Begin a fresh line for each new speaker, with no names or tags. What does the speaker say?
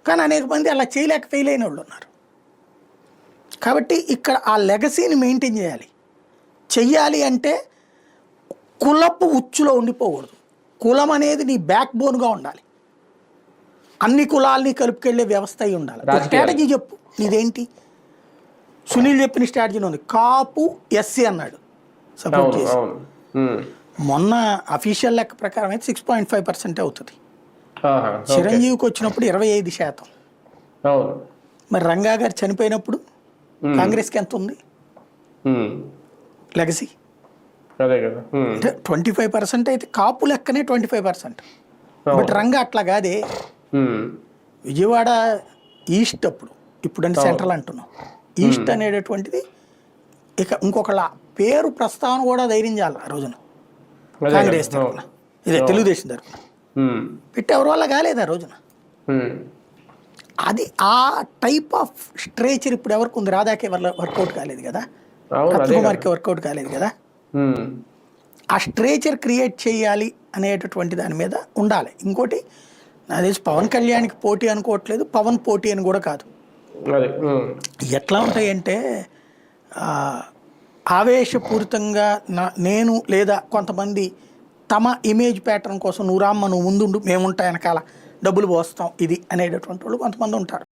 కానీ అనేక మంది అలా చేయలేక ఫెయిల్ అయిన వాళ్ళు ఉన్నారు. కాబట్టి ఇక్కడ ఆ లెగసీని మెయింటైన్ చెయ్యాలి అంటే కులపు ఉచ్చులో ఉండిపోకూడదు. కులం అనేది నీ బ్యాక్ బోన్గా ఉండాలి. అన్ని కులాలని కలుపుకెళ్లే వ్యవస్థ అయి ఉండాలి. స్ట్రాటజీ చెప్పు నీదేంటి. సునీల్ చెప్పిన స్ట్రాటజీ ఉంది. కాపు ఎస్సీ అన్నాడు సపోర్ట్ చేసి. మొన్న అఫీషియల్ లెక్క ప్రకారం అయితే 6.5% అవుతుంది. చిరంజీవికి వచ్చినప్పుడు 25%. మరి రంగా గారు చనిపోయినప్పుడు కాంగ్రెస్కి ఎంత ఉంది లెగసీ? అంటే 25% అయితే కాపు లెక్కనే 25%. బట్ రంగా అట్లా కాదే. విజయవాడ ఈస్ట్ ఇప్పుడు అంటే సెంట్రల్ అంటున్నాం. ఈస్ట్ అనేటటువంటిది ఇక ఇంకొకళ్ళ పేరు ప్రస్తావన కూడా ధైర్యం చేయాలి ఆ రోజున. కాంగ్రెస్ తరఫున ఇదే తెలుగుదేశం తరఫున పెట్టి ఎవరి వల్ల కాలేదు ఆ రోజున. అది ఆ టైప్ ఆఫ్ స్ట్రేచర్ ఇప్పుడు ఎవరికి ఉంది? రాధాకే వర్కౌట్ కాలేదు కదా, రత్నకుమార్కి వర్కౌట్ కాలేదు కదా. ఆ స్ట్రేచర్ క్రియేట్ చేయాలి అనేటటువంటి దాని మీద ఉండాలి. ఇంకోటి నాకు తెలిసి పవన్ కళ్యాణ్కి పోటీ అనుకోవట్లేదు, పవన్ పోటీ అని కూడా కాదు. ఎట్లా ఉంటాయంటే ఆవేశపూరితంగా నేను లేదా కొంతమంది తమ ఇమేజ్ ప్యాటర్న్ కోసం నువ్వు రామ్మ నువ్వు ముందుండు మేముంటా వెనకాల డబ్బులు పోస్తాం ఇది అనేటటువంటి వాళ్ళు కొంతమంది ఉంటారు.